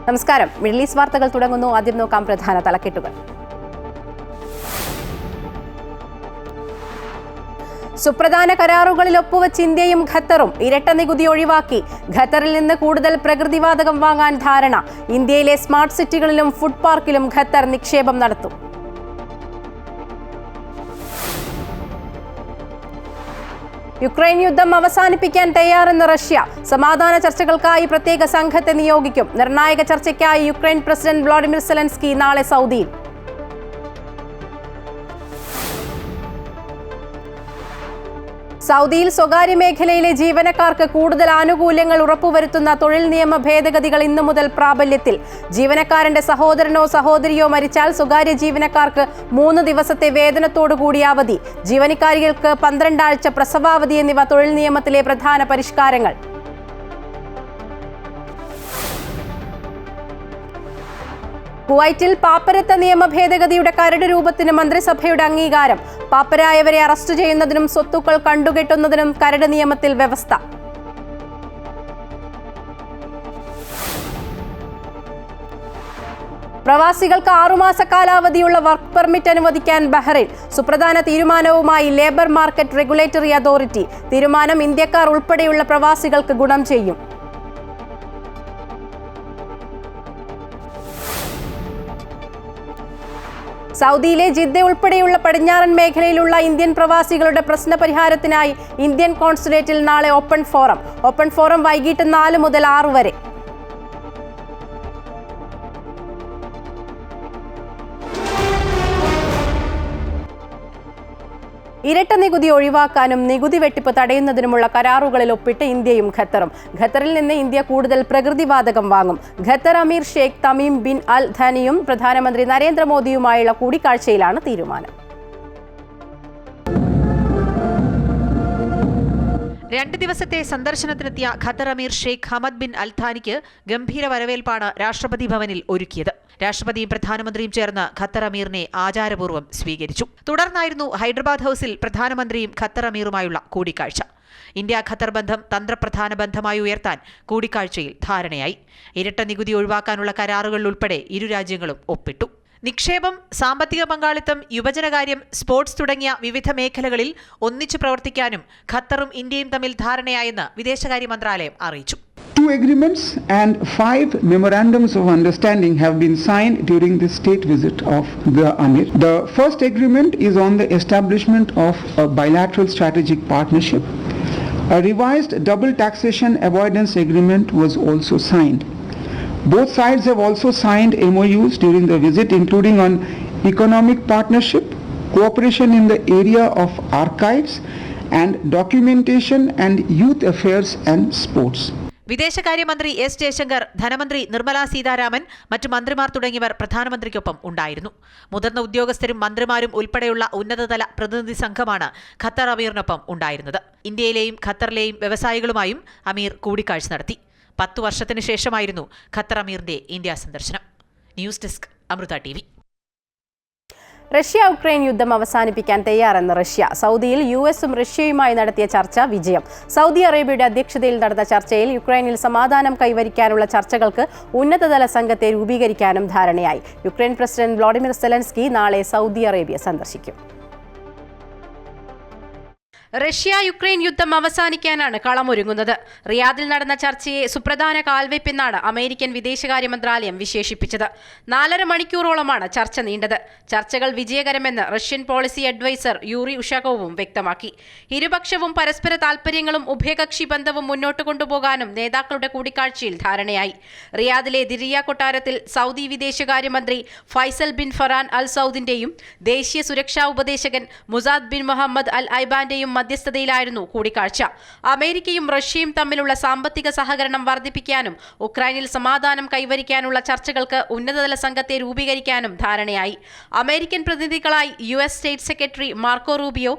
നമസ്കാരം. Middle east വാർത്തകൾ തുടങ്ങുന്നു. ആദ്യം നോക്കാം പ്രധാന തലക്കെട്ടുകൾ. സുപ്രധാന കരാറുകളിൽ ഒപ്പുവെച്ച് ഇന്ത്യയും ഖത്തറും. ഇരട്ട നികുതി ഒഴിവാക്കി. ഖത്തറിൽ നിന്ന് കൂടുതൽ പ്രകൃതിവാതകം വാങ്ങാൻ ധാരണ. ഇന്ത്യയിലെ സ്മാർട്ട് സിറ്റികളിലും ഫുഡ് പാർക്കിലും ഖത്തർ നിക്ഷേപം നടത്തും. യുക്രൈൻ യുദ്ധം അവസാനിപ്പിക്കാൻ തയ്യാറെന്ന് റഷ്യ. സമാധാന ചർച്ചകൾക്കായി പ്രത്യേക സംഘത്തെ നിയോഗിക്കും. നിർണായക ചർച്ചയ്ക്കായി യുക്രൈൻ പ്രസിഡന്റ് വ്ളാഡിമിർ സെലൻസ്കി നാളെ സൗദിയിൽ. സൗദിയിൽ സ്വകാര്യ മേഖലയിലെ ജീവനക്കാർക്ക് കൂടുതൽ ആനുകൂല്യങ്ങൾ ഉറപ്പുവരുത്തുന്ന തൊഴിൽ നിയമ ഭേദഗതികൾ ഇന്നു മുതൽ പ്രാബല്യത്തിൽ. ജീവനക്കാരന്റെ സഹോദരനോ സഹോദരിയോ മരിച്ചാൽ സ്വകാര്യ ജീവനക്കാർക്ക് 3 ദിവസത്തെ വേതനത്തോടുകൂടി അവധി. ജീവനക്കാരികൾക്ക് 12 ആഴ്ച പ്രസവാവധി എന്നിവ തൊഴിൽ നിയമത്തിലെ പ്രധാന പരിഷ്കാരങ്ങൾ. കുവൈറ്റിൽ പാപ്പരത്ത നിയമ ഭേദഗതിയുടെ കരട് രൂപത്തിന് മന്ത്രിസഭയുടെ അംഗീകാരം. പാപ്പരായവരെ അറസ്റ്റ് ചെയ്യുന്നതിനും സ്വത്തുക്കൾ കണ്ടുകെട്ടുന്നതിനും കരട് നിയമത്തിൽ വ്യവസ്ഥ. പ്രവാസികൾക്ക് 6 മാസ കാലാവധിയുള്ള വർക്ക് പെർമിറ്റ് അനുവദിക്കാൻ ബഹ്റൈൻ. സുപ്രധാന തീരുമാനവുമായി ലേബർ മാർക്കറ്റ് റെഗുലേറ്ററി അതോറിറ്റി. തീരുമാനം ഇന്ത്യക്കാർ ഉൾപ്പെടെയുള്ള പ്രവാസികൾക്ക് ഗുണം ചെയ്യും. സൗദിയിലെ ജിദ്ദ ഉൾപ്പെടെയുള്ള പടിഞ്ഞാറൻ മേഖലയിലുള്ള ഇന്ത്യൻ പ്രവാസികളുടെ പ്രശ്നപരിഹാരത്തിനായി ഇന്ത്യൻ കോൺസുലേറ്റിൽ നാളെ ഓപ്പൺ ഫോറം. ഓപ്പൺ ഫോറം വൈകിട്ട് 4 മുതൽ 6 വരെ. ഇരട്ട നികുതി ഒഴിവാക്കാനും നികുതി വെട്ടിപ്പ് തടയുന്നതിനുമുള്ള കരാറുകളിൽ ഒപ്പിട്ട് ഇന്ത്യയും ഖത്തറും. ഖത്തറിൽ നിന്ന് ഇന്ത്യ കൂടുതൽ പ്രകൃതിവാതകം വാങ്ങും. ഖത്തർ അമീർ ഷെയ്ഖ് തമീം ബിൻ അൽ ഥാനിയും പ്രധാനമന്ത്രി നരേന്ദ്രമോദിയുമായുള്ള കൂടിക്കാഴ്ചയിലാണ് തീരുമാനം. 2 ദിവസത്തെ സന്ദർശനത്തിനെത്തിയ ഖത്തർ അമീർ ഷെയ്ഖ് ഹമദ് ബിൻ അൽ ഥാനിക്ക് ഗംഭീര വരവേൽപ്പാണ് രാഷ്ട്രപതി ഭവനിൽ ഒരുക്കിയത്. രാഷ്ട്രപതിയും പ്രധാനമന്ത്രിയും ചേർന്ന് ഖത്തർ അമീറിനെ ആചാരപൂർവ്വം സ്വീകരിച്ചു. തുടർന്നായിരുന്നു ഹൈദരാബാദ് ഹൌസിൽ പ്രധാനമന്ത്രിയും ഖത്തർ അമീറുമായുള്ള കൂടിക്കാഴ്ച. ഇന്ത്യ ഖത്തർ ബന്ധം തന്ത്രപ്രധാന ബന്ധമായി ഉയർത്താൻ കൂടിക്കാഴ്ചയിൽ ധാരണയായി. ഇരട്ട നികുതി ഒഴിവാക്കാനുള്ള കരാറുകളിൽ ഉൾപ്പെടെ ഇരു രാജ്യങ്ങളും ഒപ്പിട്ടു. നിക്ഷേപം, സാമ്പത്തിക പങ്കാളിത്തം, യുവജനകാര്യം, സ്പോർട്സ് തുടങ്ങിയ വിവിധ മേഖലകളിൽ ഒന്നിച്ചു പ്രവർത്തിക്കാനും ഖത്തറും ഇന്ത്യയും തമ്മിൽ ധാരണയായെന്ന് വിദേശകാര്യ മന്ത്രാലയം അറിയിച്ചു. 2 agreements and 5 memorandums of understanding have been signed during the state visit of the Amir. The first agreement is on the establishment of a bilateral strategic partnership. A revised double taxation avoidance agreement was also signed. Both sides have also signed MOUs during the visit, including on economic partnership, cooperation in the area of archives and documentation, and youth affairs and sports. വിദേശകാര്യമന്ത്രി S Jaishankar, ധനമന്ത്രി നിർമ്മല സീതാരാമൻ, മറ്റു മന്ത്രിമാർ തുടങ്ങിയവർ പ്രധാനമന്ത്രിക്കൊപ്പം ഉണ്ടായിരുന്നു. മുതിർന്ന ഉദ്യോഗസ്ഥരും മന്ത്രിമാരും ഉൾപ്പെടെയുള്ള ഉന്നതതല പ്രതിനിധി സംഘമാണ് ഖത്തർ അമീറിനൊപ്പം ഉണ്ടായിരുന്നത്. ഇന്ത്യയിലെയും ഖത്തറിലെയും വ്യവസായികളുമായും അമീർ കൂടിക്കാഴ്ച നടത്തി. 10 വർഷത്തിന് ശേഷമായിരുന്നു ഖത്തർ അമീറിന്റെ ഇന്ത്യ സന്ദർശനം. News desk, Amrita TV. Russia Ukraine യുദ്ധം അവസാനിപ്പിക്കാൻ തയ്യാറെന്ന് റഷ്യ. സൗദിയിൽ US-ഉം റഷ്യയുമായി നടത്തിയ ചർച്ച വിജയം. സൗദി അറേബ്യയുടെ അധ്യക്ഷതയിൽ നടന്ന ചർച്ചയിൽ യുക്രൈനിൽ സമാധാനം കൈവരിക്കാനുള്ള ചർച്ചകൾക്ക് ഉന്നതതല സംഘത്തെ രൂപീകരിക്കാനും ധാരണയായി. യുക്രൈൻ പ്രസിഡന്റ് വ്ളാഡിമിർ സെലൻസ്കി നാളെ സൗദി അറേബ്യ സന്ദർശിക്കും. റഷ്യ യുക്രൈൻ യുദ്ധം അവസാനിക്കാനാണ് കളമൊരുങ്ങുന്നത്. റിയാദിൽ നടന്ന ചർച്ചയെ സുപ്രധാന കാൽവയ്പെന്നാണ് അമേരിക്കൻ വിദേശകാര്യ മന്ത്രാലയം വിശേഷിപ്പിച്ചത്. 4.5 മണിക്കൂറോളമാണ് ചർച്ച നീണ്ടത്. ചർച്ചകൾ വിജയകരമെന്ന് റഷ്യൻ പോളിസി അഡ്വൈസർ യൂറി ഉഷാകോവും വ്യക്തമാക്കി. ഇരുപക്ഷവും പരസ്പര താൽപര്യങ്ങളും ഉഭയകക്ഷി ബന്ധവും മുന്നോട്ട് കൊണ്ടുപോകാനും നേതാക്കളുടെ കൂടിക്കാഴ്ചയിൽ ധാരണയായി. റിയാദിലെ ദിരിയ കൊട്ടാരത്തിൽ സൗദി വിദേശകാര്യമന്ത്രി ഫൈസൽ ബിൻ ഫറാൻ അൽ സൗദിന്റെയും ദേശീയ സുരക്ഷാ ഉപദേശകൻ മുസാദ് ബിൻ മുഹമ്മദ് അൽ ഐബാന്റെയും മധ്യസ്ഥതയിലായിരുന്നു കൂടിക്കാഴ്ച. അമേരിക്കയും റഷ്യയും തമ്മിലുള്ള സാമ്പത്തിക സഹകരണം വർദ്ധിപ്പിക്കാനും ഉക്രൈനിൽ സമാധാനം കൈവരിക്കാനുള്ള ചർച്ചകൾക്ക് ഉന്നതതല സംഘത്തെ രൂപീകരിക്കാനും ധാരണയായി. അമേരിക്കൻ പ്രതിനിധികളായി US state secretary Marco Rubio,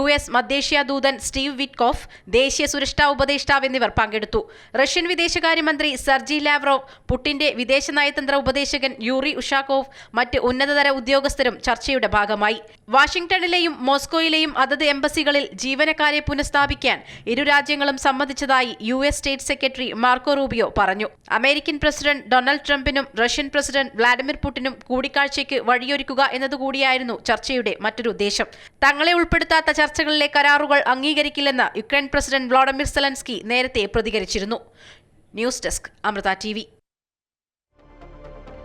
US മധ്യേഷ്യ ദൂതൻ സ്റ്റീവ് വിറ്റ്കോഫ്, ദേശീയ സുരക്ഷാ ഉപദേഷ്ടാവ് എന്നിവർ പങ്കെടുത്തു. റഷ്യൻ വിദേശകാര്യമന്ത്രി സെർജി ലാവ്റോവ്, പുടിന്റെ വിദേശ നയതന്ത്ര ഉപദേശകൻ യൂറി ഉഷാക്കോവ്, മറ്റ് ഉന്നതതല ഉദ്യോഗസ്ഥരും ചർച്ചയുടെ ഭാഗമായി. വാഷിംഗ്ടണിലെയും മോസ്കോയിലെയും അതത് എംബസികളിൽ ജീവനക്കാരെ പുനഃസ്ഥാപിക്കാൻ ഇരു രാജ്യങ്ങളും സമ്മതിച്ചതായി US state secretary Marco Rubio പറഞ്ഞു. അമേരിക്കൻ പ്രസിഡന്റ് ഡൊണാൾഡ് ട്രംപിനും റഷ്യൻ പ്രസിഡന്റ് വ്ളാഡിമിർ പുടിനും കൂടിക്കാഴ്ചയ്ക്ക് വഴിയൊരുക്കുക എന്നതുകൂടിയായിരുന്നു ചർച്ചയുടെ മറ്റൊരു ഉദ്ദേശം. തങ്ങളെ ഉൾപ്പെടുത്താത്ത ചർച്ചകളിലെ കരാറുകൾ അംഗീകരിക്കില്ലെന്ന് യുക്രൈൻ പ്രസിഡന്റ് വ്ളാഡിമിർ സെലൻസ്കി നേരത്തെ പ്രതികരിച്ചിരുന്നു. News desk Amrita TV.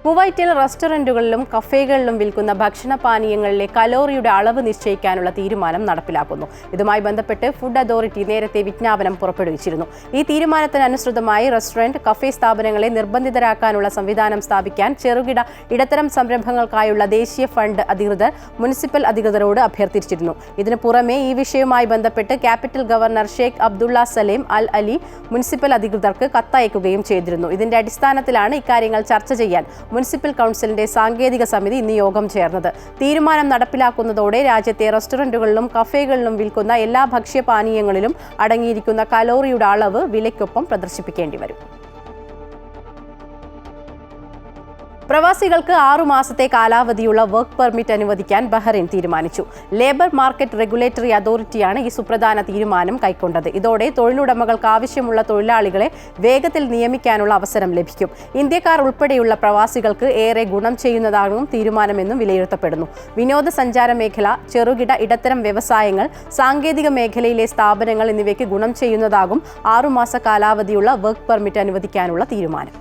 കുവൈറ്റിൽ റെസ്റ്റോറന്റുകളിലും കഫേകളിലും വിൽക്കുന്ന ഭക്ഷണപാനീയങ്ങളിലെ കലോറിയുടെ അളവ് നിശ്ചയിക്കാനുള്ള തീരുമാനം നടപ്പിലാക്കുന്നു. ഇതുമായി ബന്ധപ്പെട്ട് ഫുഡ് അതോറിറ്റി നേരത്തെ വിജ്ഞാപനം പുറപ്പെടുവിച്ചിരുന്നു. ഈ തീരുമാനത്തിനനുസൃതമായി റെസ്റ്റോറന്റ്, കഫേ സ്ഥാപനങ്ങളെ നിർബന്ധിതരാക്കാനുള്ള സംവിധാനം സ്ഥാപിക്കാൻ ചെറുകിട ഇടത്തരം സംരംഭങ്ങൾക്കായുള്ള ദേശീയ ഫണ്ട് അധികൃതർ മുനിസിപ്പൽ അധികൃതരോട് അഭ്യർത്ഥിച്ചിരുന്നു. ഇതിനു പുറമെ ഈ വിഷയവുമായി ബന്ധപ്പെട്ട് capital governor Sheikh Abdullah Salem Al Ali municipal അധികൃതർക്ക് കത്തയക്കുകയും ചെയ്തിരുന്നു. ഇതിന്റെ അടിസ്ഥാനത്തിലാണ് ഇക്കാര്യങ്ങൾ ചർച്ച ചെയ്യാൻ മുനിസിപ്പൽ കൗൺസിലിന്റെ സാങ്കേതിക സമിതി ഇന്ന് യോഗം ചേർന്നത്. തീരുമാനം നടപ്പിലാക്കുന്നതോടെ രാജ്യത്തെ റെസ്റ്റോറന്റുകളിലും കഫേകളിലും വിൽക്കുന്ന എല്ലാ ഭക്ഷ്യപാനീയങ്ങളിലും അടങ്ങിയിരിക്കുന്ന കലോറിയുടെ അളവ് വിലയ്ക്കൊപ്പം പ്രദർശിപ്പിക്കേണ്ടി വരും. പ്രവാസികൾക്ക് 6 മാസത്തെ കാലാവധിയുള്ള വർക്ക് പെർമിറ്റ് അനുവദിക്കാൻ ബഹ്റൈൻ തീരുമാനിച്ചു. ലേബർ മാർക്കറ്റ് റെഗുലേറ്ററി അതോറിറ്റിയാണ് ഈ സുപ്രധാന തീരുമാനം കൈക്കൊണ്ടത്. ഇതോടെ തൊഴിലുടമകൾക്ക് ആവശ്യമുള്ള തൊഴിലാളികളെ വേഗത്തിൽ നിയമിക്കാനുള്ള അവസരം ലഭിക്കും. ഇന്ത്യക്കാർ ഉൾപ്പെടെയുള്ള പ്രവാസികൾക്ക് ഏറെ ഗുണം ചെയ്യുന്നതാകും തീരുമാനമെന്നും വിലയിരുത്തപ്പെടുന്നു. വിനോദസഞ്ചാര മേഖല, ചെറുകിട ഇടത്തരം വ്യവസായങ്ങൾ, സാങ്കേതിക മേഖലയിലെ സ്ഥാപനങ്ങൾ എന്നിവയ്ക്ക് ഗുണം ചെയ്യുന്നതാകും 6 മാസ കാലാവധിയുള്ള വർക്ക് പെർമിറ്റ് അനുവദിക്കാനുള്ള തീരുമാനം.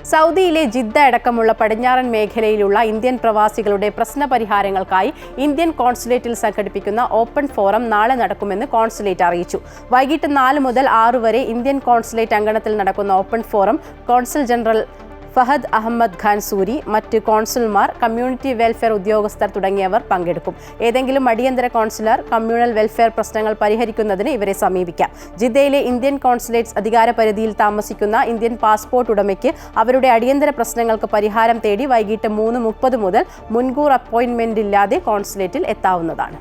സൗദിയിലെ ജിദ്ദ അടക്കമുള്ള പടിഞ്ഞാറൻ മേഖലയിലുള്ള ഇന്ത്യൻ പ്രവാസികളുടെ പ്രശ്നപരിഹാരങ്ങൾക്കായി ഇന്ത്യൻ കോൺസുലേറ്റിൽ സംഘടിപ്പിക്കുന്ന ഓപ്പൺ ഫോറം നാളെ നടക്കുമെന്ന് കോൺസുലേറ്റ് അറിയിച്ചു. വൈകിട്ട് 4 മുതൽ 6 വരെ ഇന്ത്യൻ കോൺസുലേറ്റ് അങ്കണത്തിൽ നടക്കുന്ന open forum consul general Fahad Ahmed Khan Suri, മറ്റ് കോൺസുൽമാർ, കമ്മ്യൂണിറ്റി വെൽഫെയർ ഉദ്യോഗസ്ഥർ തുടങ്ങിയവർ പങ്കെടുക്കും. ഏതെങ്കിലും അടിയന്തര കോൺസുലർ, കമ്മ്യൂണൽ വെൽഫെയർ പ്രശ്നങ്ങൾ പരിഹരിക്കുന്നതിന് ഇവരെ സമീപിക്കാം. ജിദ്ദയിലെ ഇന്ത്യൻ കോൺസുലേറ്റ്സ് അധികാരപരിധിയിൽ താമസിക്കുന്ന ഇന്ത്യൻ പാസ്പോർട്ട് ഉടമയ്ക്ക് അവരുടെ അടിയന്തര പ്രശ്നങ്ങൾക്ക് പരിഹാരം തേടി വൈകിട്ട് 3:30 മുതൽ മുൻകൂർ അപ്പോയിന്റ്മെന്റ് ഇല്ലാതെ കോൺസുലേറ്റിൽ എത്താവുന്നതാണ്.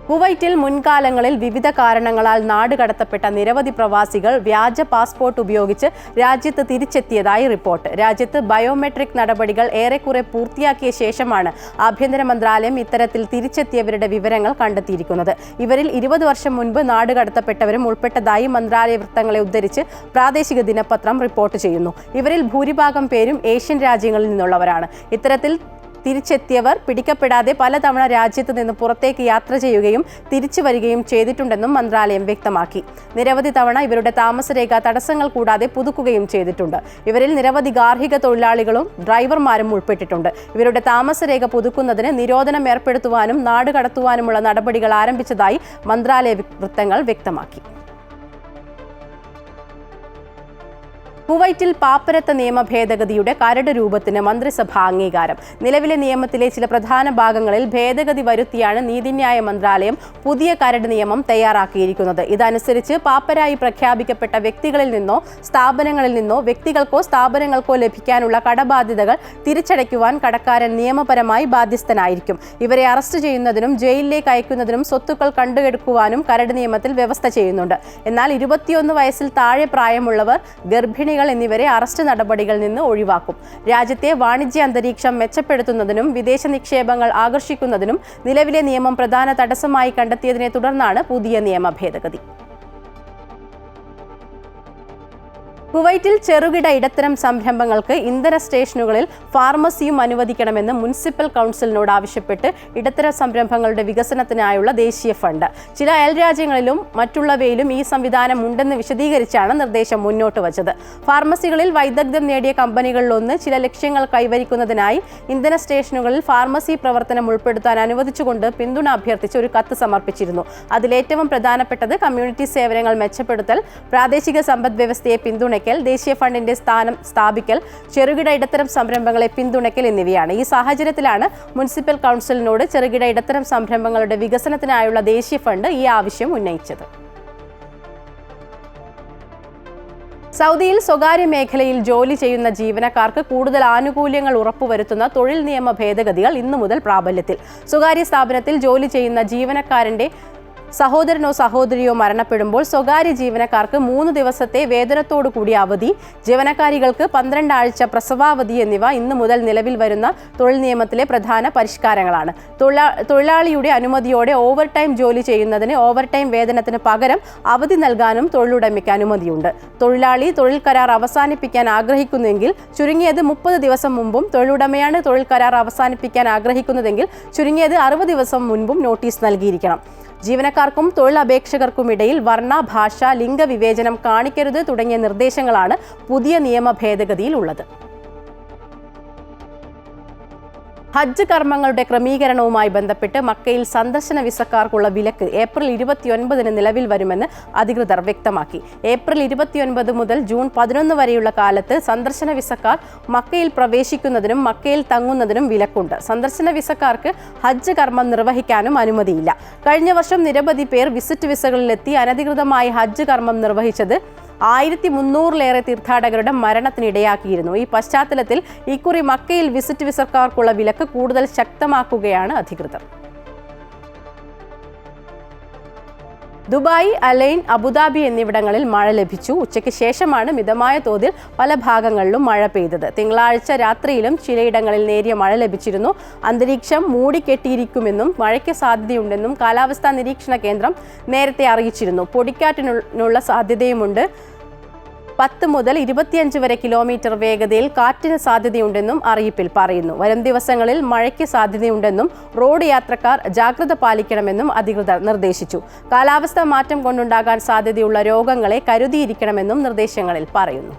കുവൈറ്റിൽ മുൻകാലങ്ങളിൽ വിവിധ കാരണങ്ങളാൽ നാടുകടത്തപ്പെട്ട നിരവധി പ്രവാസികൾ വ്യാജ പാസ്പോർട്ട് ഉപയോഗിച്ച് രാജ്യത്ത് തിരിച്ചെത്തിയതായി റിപ്പോർട്ട്. രാജ്യത്ത് ബയോമെട്രിക് നടപടികൾ ഏറെക്കുറെ പൂർത്തിയാക്കിയ ശേഷമാണ് ആഭ്യന്തര മന്ത്രാലയം ഇത്തരത്തിൽ തിരിച്ചെത്തിയവരുടെ വിവരങ്ങൾ കണ്ടെത്തിയിരിക്കുന്നത്. ഇവരിൽ 20 വർഷം മുൻപ് നാടുകടത്തപ്പെട്ടവരും ഉൾപ്പെട്ടതായി മന്ത്രാലയ വൃത്തങ്ങളെ ഉദ്ധരിച്ച് പ്രാദേശിക ദിനപത്രം റിപ്പോർട്ട് ചെയ്യുന്നു. ഇവരിൽ ഭൂരിഭാഗം പേരും ഏഷ്യൻ രാജ്യങ്ങളിൽ നിന്നുള്ളവരാണ്. ഇത്തരത്തിൽ തിരിച്ചെത്തിയവർ പിടിക്കപ്പെടാതെ പലതവണ രാജ്യത്ത് നിന്ന് പുറത്തേക്ക് യാത്ര ചെയ്യുകയും തിരിച്ചു വരികയും ചെയ്തിട്ടുണ്ടെന്നും മന്ത്രാലയം വ്യക്തമാക്കി. നിരവധി തവണ ഇവരുടെ താമസരേഖ തടസ്സങ്ങൾ കൂടാതെ പുതുക്കുകയും ചെയ്തിട്ടുണ്ട്. ഇവരിൽ നിരവധി ഗാർഹിക തൊഴിലാളികളും ഡ്രൈവർമാരും ഉൾപ്പെട്ടിട്ടുണ്ട്. ഇവരുടെ താമസരേഖ പുതുക്കുന്നതിന് നിരോധനം ഏർപ്പെടുത്തുവാനും നാടുകടത്തുവാനുമുള്ള നടപടികൾ ആരംഭിച്ചതായി മന്ത്രാലയ വൃത്തങ്ങൾ വ്യക്തമാക്കി. കുവൈറ്റിൽ പാപ്പരത്ത നിയമ ഭേദഗതിയുടെ കരട് രൂപത്തിന് മന്ത്രിസഭാ അംഗീകാരം. നിലവിലെ നിയമത്തിലെ ചില പ്രധാന ഭാഗങ്ങളിൽ ഭേദഗതി വരുത്തിയാണ് നീതിന്യായ മന്ത്രാലയം പുതിയ കരട് നിയമം തയ്യാറാക്കിയിരിക്കുന്നത്. ഇതനുസരിച്ച് പാപ്പരായി പ്രഖ്യാപിക്കപ്പെട്ട വ്യക്തികളിൽ നിന്നോ സ്ഥാപനങ്ങളിൽ നിന്നോ വ്യക്തികൾക്കോ സ്ഥാപനങ്ങൾക്കോ ലഭിക്കാനുള്ള കടബാധ്യതകൾ തിരിച്ചടയ്ക്കുവാൻ കടക്കാരൻ നിയമപരമായി ബാധ്യസ്ഥനായിരിക്കും. ഇവരെ അറസ്റ്റ് ചെയ്യുന്നതിനും ജയിലിലേക്ക് അയക്കുന്നതിനും സ്വത്തുക്കൾ കണ്ടുകെടുക്കുവാനും കരട് നിയമത്തിൽ വ്യവസ്ഥ ചെയ്യുന്നുണ്ട്. എന്നാൽ 21 വയസ്സിൽ താഴെ പ്രായമുള്ളവർ, ഗർഭിണികൾ എന്നിവരെ അറസ്റ്റ് നടപടികളിൽ നിന്ന് ഒഴിവാക്കും. രാജ്യത്തെ വാണിജ്യ അന്തരീക്ഷം മെച്ചപ്പെടുത്തുന്നതിനും വിദേശ നിക്ഷേപങ്ങൾ ആകർഷിക്കുന്നതിനും നിലവിലെ നിയമം പ്രധാന തടസ്സമായി കണ്ടെത്തിയതിനെ തുടർന്നാണ് പുതിയ നിയമ ഭേദഗതി. കുവൈറ്റിൽ ചെറുകിട ഇടത്തരം സംരംഭങ്ങൾക്ക് ഇന്ധന സ്റ്റേഷനുകളിൽ ഫാർമസിയും അനുവദിക്കണമെന്ന് മുനിസിപ്പൽ കൗൺസിലിനോട് ആവശ്യപ്പെട്ട് ഇടത്തരം സംരംഭങ്ങളുടെ വികസനത്തിനായുള്ള ദേശീയ ഫണ്ട്. ചില അയൽ രാജ്യങ്ങളിലും മറ്റുള്ളവയിലും ഈ സംവിധാനം ഉണ്ടെന്ന് വിശദീകരിച്ചാണ് നിർദ്ദേശം മുന്നോട്ട് വച്ചത്. ഫാർമസികളിൽ വൈദഗ്ധ്യം നേടിയ കമ്പനികളിലൊന്ന് ചില ലക്ഷ്യങ്ങൾ കൈവരിക്കുന്നതിനായി ഇന്ധന സ്റ്റേഷനുകളിൽ ഫാർമസി പ്രവർത്തനം ഉൾപ്പെടുത്താൻ അനുവദിച്ചുകൊണ്ട് പിന്തുണ അഭ്യർത്ഥിച്ച് ഒരു കത്ത് സമർപ്പിച്ചിരുന്നു. അതിലേറ്റവും പ്രധാനപ്പെട്ടത് കമ്മ്യൂണിറ്റി സേവനങ്ങൾ മെച്ചപ്പെടുത്തൽ, പ്രാദേശിക സമ്പദ് വ്യവസ്ഥയെ പിന്തുണയ്ക്കൽ, പിന്തുണയ്ക്കൽ, ദേശീയ ഫണ്ടിന്റെ സ്ഥാനം സ്ഥാപിക്കൽ, ചെറുകിട ഇടത്തരം സംരംഭങ്ങളെ പിന്തുണയ്ക്കൽ എന്നിവയാണ്. ഈ സാഹചര്യത്തിലാണ് മുനിസിപ്പൽ കൗൺസിലിനോട് ചെറുകിട ഇടത്തരം സംരംഭങ്ങളുടെ വികസനത്തിനായുള്ള ദേശീയ ഫണ്ട് ഈ ആവശ്യം ഉന്നയിച്ചത്. സൗദിയിൽ സ്വകാര്യ മേഖലയിൽ ജോലി ചെയ്യുന്ന ജീവനക്കാർക്ക് കൂടുതൽ ആനുകൂല്യങ്ങൾ ഉറപ്പുവരുത്തുന്ന തൊഴിൽ നിയമ ഭേദഗതികൾ ഇന്നു മുതൽ പ്രാബല്യത്തിൽ. സ്വകാര്യ സ്ഥാപനത്തിൽ ജോലി ചെയ്യുന്ന ജീവനക്കാരന്റെ സഹോദരനോ സഹോദരിയോ മരണപ്പെടുമ്പോൾ സ്വകാര്യ ജീവനക്കാർക്ക് 3 ദിവസത്തെ വേതനത്തോടു കൂടിയ അവധി, ജീവനക്കാരികൾക്ക് 12 ആഴ്ച പ്രസവാവധി എന്നിവ ഇന്നു മുതൽ നിലവിൽ വരുന്ന തൊഴിൽ നിയമത്തിലെ പ്രധാന പരിഷ്കാരങ്ങളാണ്. തൊഴിലാളിയുടെ അനുമതിയോടെ ഓവർ ടൈം ജോലി ചെയ്യുന്നതിന് ഓവർ ടൈം വേതനത്തിന് പകരം അവധി നൽകാനും തൊഴിലുടമയ്ക്ക് അനുമതിയുണ്ട്. തൊഴിലാളി തൊഴിൽ കരാർ അവസാനിപ്പിക്കാൻ ആഗ്രഹിക്കുന്നെങ്കിൽ ചുരുങ്ങിയത് 30 ദിവസം മുമ്പും, തൊഴിലുടമയാണ് തൊഴിൽ കരാർ അവസാനിപ്പിക്കാൻ ആഗ്രഹിക്കുന്നതെങ്കിൽ ചുരുങ്ങിയത് 60 ദിവസം മുൻപും നോട്ടീസ് നൽകിയിരിക്കണം. ജീവനക്കാർക്കും തൊഴിലപേക്ഷകർക്കുമിടയിൽ വർണ്ണ, ഭാഷ, ലിംഗവിവേചനം കാണിക്കരുത് തുടങ്ങിയ നിർദ്ദേശങ്ങളാണ് പുതിയ നിയമ ഭേദഗതിയിലുള്ളത്. ഹജ്ജ് കർമ്മങ്ങളുടെ ക്രമീകരണവുമായി ബന്ധപ്പെട്ട് മക്കയിൽ സന്ദർശന വിസക്കാർക്കുള്ള വിലക്ക് ഏപ്രിൽ 29 നിലവിൽ വരുമെന്ന് അധികൃതർ വ്യക്തമാക്കി. ഏപ്രിൽ 29 മുതൽ ജൂൺ 11 വരെയുള്ള കാലത്ത് സന്ദർശന വിസക്കാർ മക്കയിൽ പ്രവേശിക്കുന്നതിനും മക്കയിൽ തങ്ങുന്നതിനും വിലക്കുണ്ട്. സന്ദർശന വിസക്കാർക്ക് ഹജ്ജ് കർമ്മം നിർവഹിക്കാനും അനുമതിയില്ല. കഴിഞ്ഞ വർഷം നിരവധി പേർ വിസിറ്റ് വിസകളിലെത്തി അനധികൃതമായി ഹജ്ജ് കർമ്മം നിർവഹിച്ചത് 1300-ലേറെ തീർത്ഥാടകരുടെ മരണത്തിനിടയാക്കിയിരുന്നു. ഈ പശ്ചാത്തലത്തിൽ ഇക്കുറി മക്കയിൽ വിസിറ്റ് വിസക്കാർക്കുള്ള വിലക്ക് കൂടുതൽ ശക്തമാക്കുകയാണ് അധികൃതർ. ദുബായ്, അലൈൻ, അബുദാബി എന്നിവിടങ്ങളിൽ മഴ ലഭിച്ചു. ഉച്ചയ്ക്ക് ശേഷമാണ് മിതമായ തോതിൽ പല ഭാഗങ്ങളിലും മഴ പെയ്തത്. തിങ്കളാഴ്ച രാത്രിയിലും ചിലയിടങ്ങളിൽ നേരിയ മഴ ലഭിച്ചിരുന്നു. അന്തരീക്ഷം മൂടിക്കെട്ടിയിരിക്കുമെന്നും മഴയ്ക്ക് സാധ്യതയുണ്ടെന്നും കാലാവസ്ഥാ നിരീക്ഷണ കേന്ദ്രം നേരത്തെ അറിയിച്ചിരുന്നു. പൊടിക്കാറ്റിനുള്ള സാധ്യതയുമുണ്ട്. 10 മുതൽ 25 വരെ കിലോമീറ്റർ വേഗതയിൽ കാറ്റിന് സാധ്യതയുണ്ടെന്നും അറിയിപ്പിൽ പറയുന്നു. വരും ദിവസങ്ങളിൽ മഴയ്ക്ക് സാധ്യതയുണ്ടെന്നും റോഡ് യാത്രക്കാർ ജാഗ്രത പാലിക്കണമെന്നും അധികൃതർ നിർദ്ദേശിച്ചു. കാലാവസ്ഥാ മാറ്റം കൊണ്ടുണ്ടാകാൻ സാധ്യതയുള്ള രോഗങ്ങളെ കരുതിയിരിക്കണമെന്നും നിർദ്ദേശങ്ങളിൽ പറയുന്നു.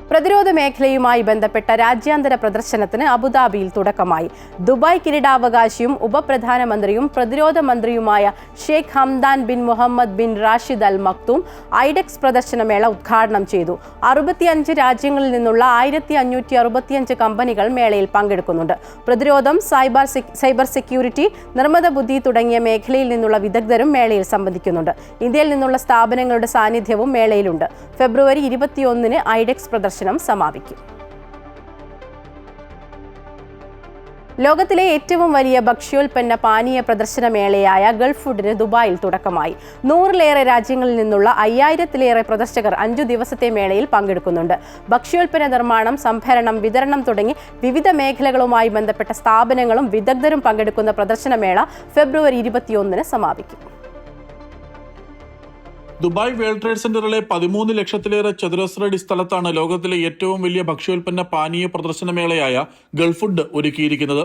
പ്രതിരോധ മേഖലയുമായി ബന്ധപ്പെട്ട രാജ്യാന്തര പ്രദർശനത്തിന് അബുദാബിയിൽ തുടക്കമായി. ദുബായ് കിരീടാവകാശിയും ഉപപ്രധാനമന്ത്രിയും പ്രതിരോധ മന്ത്രിയുമായ Sheikh Hamdan bin Mohammed bin Rashid Al Maktoum IDEX പ്രദർശനമേള ഉദ്ഘാടനം ചെയ്തു. 65 രാജ്യങ്ങളിൽ നിന്നുള്ള 1565 കമ്പനികൾ മേളയിൽ പങ്കെടുക്കുന്നുണ്ട്. പ്രതിരോധം, സൈബർ സെക്യൂരിറ്റി, നിർമ്മിത ബുദ്ധി തുടങ്ങിയ മേഖലയിൽ നിന്നുള്ള വിദഗ്ധരും മേളയിൽ സംബന്ധിക്കുന്നുണ്ട്. ഇന്ത്യയിൽ നിന്നുള്ള സ്ഥാപനങ്ങളുടെ സാന്നിധ്യവും മേളയിലുണ്ട്. ഫെബ്രുവരി 21 ഐഡെക്സ് പ്രദർശനം സമാപിക്കും. ലോകത്തിലെ ഏറ്റവും വലിയ ഭക്ഷ്യോൽപ്പന്ന പാനീയ പ്രദർശനമേളയായ ഗൾഫ് ഫുഡിന് ദുബായിൽ തുടക്കമായി. 100-ലേറെ രാജ്യങ്ങളിൽ നിന്നുള്ള 5000-ലേറെ പ്രദർശകർ 5 ദിവസത്തെ മേളയിൽ പങ്കെടുക്കുന്നുണ്ട്. ഭക്ഷ്യോൽപ്പന്ന നിർമ്മാണം, സംഭരണം, വിതരണം തുടങ്ങി വിവിധ മേഖലകളുമായി ബന്ധപ്പെട്ട സ്ഥാപനങ്ങളും വിദഗ്ധരും പങ്കെടുക്കുന്ന പ്രദർശനമേള ഫെബ്രുവരി 21 സമാപിക്കും. ദുബായ് വേൾഡ് ട്രേഡ് സെന്ററിലെ 13 ലക്ഷത്തിലേറെ ചതുരശ്രയടി സ്ഥലത്താണ് ലോകത്തിലെ ഏറ്റവും വലിയ ഭക്ഷ്യോൽപ്പന്ന പാനീയ പ്രദർശനമേളയായ ഗൾഫ് ഫുഡ് ഒരുക്കിയിരിക്കുന്നത്.